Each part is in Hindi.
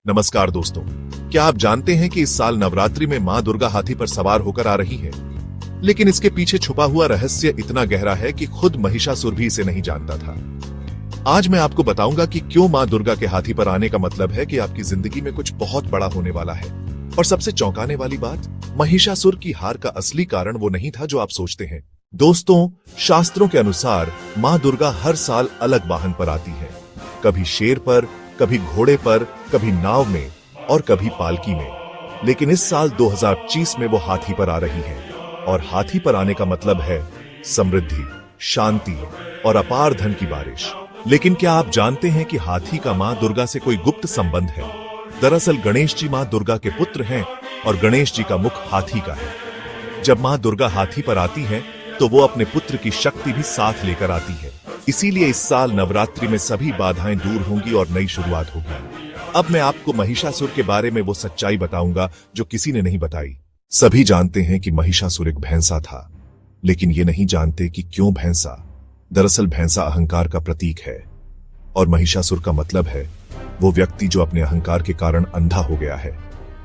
नमस्कार दोस्तों, क्या आप जानते हैं कि इस साल नवरात्रि में मां दुर्गा हाथी पर सवार होकर आ रही है? लेकिन इसके पीछे छुपा हुआ रहस्य इतना गहरा है कि खुद महिषासुर भी इसे नहीं जानता था। आज मैं आपको बताऊंगा कि क्यों मां दुर्गा के हाथी पर आने का मतलब है कि आपकी जिंदगी में कुछ बहुत बड़ा होने वाला है। और सबसे चौंकाने वाली बात, महिषासुर की हार का असली कारण वो नहीं था जो आप सोचते हैं। दोस्तों, शास्त्रों के अनुसार मां दुर्गा हर साल अलग वाहन पर आती है, कभी शेर पर, कभी घोड़े पर, कभी नाव में और कभी पालकी में। लेकिन इस साल 2025 में वो हाथी पर आ रही है। और हाथी पर आने का मतलब है समृद्धि, शांति और अपार धन की बारिश। लेकिन क्या आप जानते हैं कि हाथी का मां दुर्गा से कोई गुप्त संबंध है? दरअसल गणेश जी मां दुर्गा के पुत्र हैं और गणेश जी का मुख हाथी का है। जब मां दुर्गा हाथी पर आती हैं, तो वो अपने पुत्र की शक्ति भी साथ लेकर आती है। इसीलिए इस साल नवरात्रि में सभी बाधाएं दूर होंगी और नई शुरुआत होगी। अब मैं आपको महिषासुर के बारे में वो सच्चाई बताऊंगा जो किसी ने नहीं बताई। सभी जानते हैं कि महिषासुर एक भैंसा था, लेकिन ये नहीं जानते कि क्यों भैंसा। दरअसल भैंसा अहंकार का प्रतीक है और महिषासुर का मतलब है वो व्यक्ति जो अपने अहंकार के कारण अंधा हो गया है।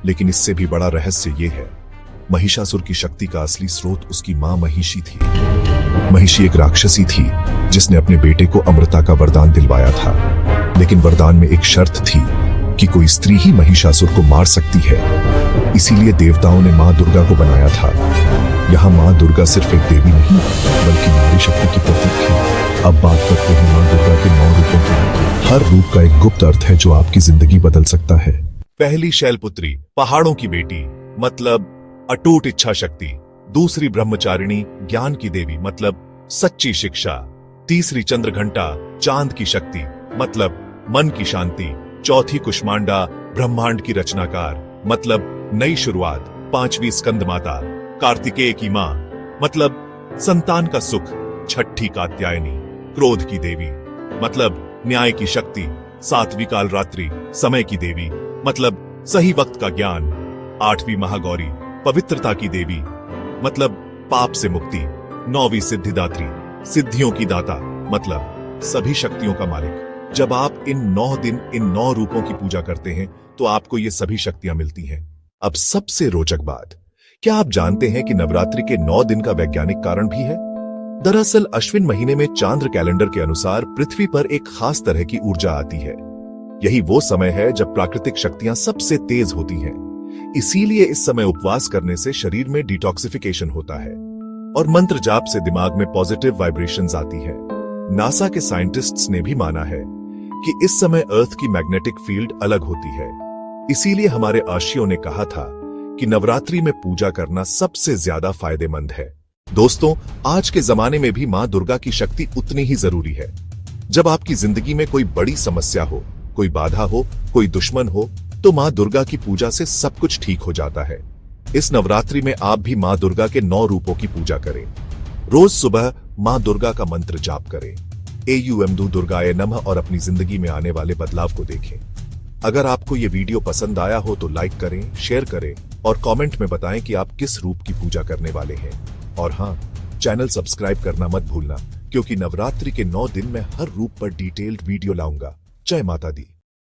लेकिन इससे भी बड़ा रहस्य ये है, महिषासुर की शक्ति का असली स्रोत उसकी मां महिषी थी। महिषी एक राक्षसी थी जिसने अपने बेटे को अमृता का वरदान दिलवाया था। लेकिन वरदान में एक शर्त थी कि कोई स्त्री ही महिषासुर को मार सकती है। इसीलिए देवताओं ने मां दुर्गा को बनाया था। यहाँ मां दुर्गा सिर्फ एक देवी नहीं, बल्कि नारी शक्ति की प्रतीक थी। अब बात करते हैं मां दुर्गा के 9 रूपों की। हर रूप का एक गुप्त अर्थ है जो आपकी जिंदगी बदल सकता है। पहली शैलपुत्री, पहाड़ों की बेटी, मतलब अटूट इच्छा शक्ति। दूसरी ब्रह्मचारिणी, ज्ञान की देवी, मतलब सच्ची शिक्षा। तीसरी चंद्रघंटा, चांद की शक्ति, मतलब मन की शांति। चौथी कुष्मांडा, ब्रह्मांड की रचनाकार, मतलब नई शुरुआत। पांचवी स्कंदमाता, कार्तिकेय की मां, मतलब संतान का सुख। छठी कात्यायनी, क्रोध की देवी, मतलब न्याय की शक्ति। सातवीं कालरात्रि, समय की देवी, मतलब सही वक्त का ज्ञान। आठवीं महागौरी, पवित्रता की देवी, मतलब पाप से मुक्ति। नौवीं सिद्धिदात्री, सिद्धियों की दाता, मतलब सभी शक्तियों का मालिक। जब आप इन 9 दिन इन 9 रूपों की पूजा करते हैं तो आपको ये सभी शक्तियां मिलती हैं। अब सबसे रोचक बात, क्या आप जानते हैं कि नवरात्रि के 9 दिन का वैज्ञानिक कारण भी है? दरअसल अश्विन महीने में चांद्र कैलेंडर के अनुसार पृथ्वी पर एक खास तरह की ऊर्जा आती है। यही वो समय है जब प्राकृतिक शक्तियां सबसे तेज होती हैं। इसीलिए इस समय उपवास करने से शरीर में डिटॉक्सिफिकेशन होता है और मंत्र जाप से दिमाग में पॉजिटिव वाइब्रेशंस आती है। नासा के साइंटिस्ट्स ने भी माना है कि इस समय अर्थ की मैग्नेटिक फील्ड अलग होती है। इसीलिए हमारे आर्षियों ने कहा था कि नवरात्रि में पूजा करना सबसे ज्यादा फायदेमंद है। दोस्तों, आज के जमाने में भी मां दुर्गा की शक्ति उतनी ही जरूरी है। जब आपकी जिंदगी में कोई बड़ी समस्या हो, कोई बाधा हो, कोई दुश्मन हो, तो मां दुर्गा की पूजा से सब कुछ ठीक हो जाता है। इस नवरात्रि में आप भी मां दुर्गा के 9 रूपों की पूजा करें। रोज सुबह मां दुर्गा का मंत्र जाप करें, एयू दुर्गाय नमः, और अपनी जिंदगी में आने वाले बदलाव को देखें। अगर आपको ये वीडियो पसंद आया हो तो लाइक करें, शेयर करें और कमेंट में बताएं कि आप किस रूप की पूजा करने वाले हैं। और हाँ, चैनल सब्सक्राइब करना मत भूलना, क्योंकि नवरात्रि के 9 दिन में हर रूप पर डिटेल्ड वीडियो लाऊंगा। जय माता दी।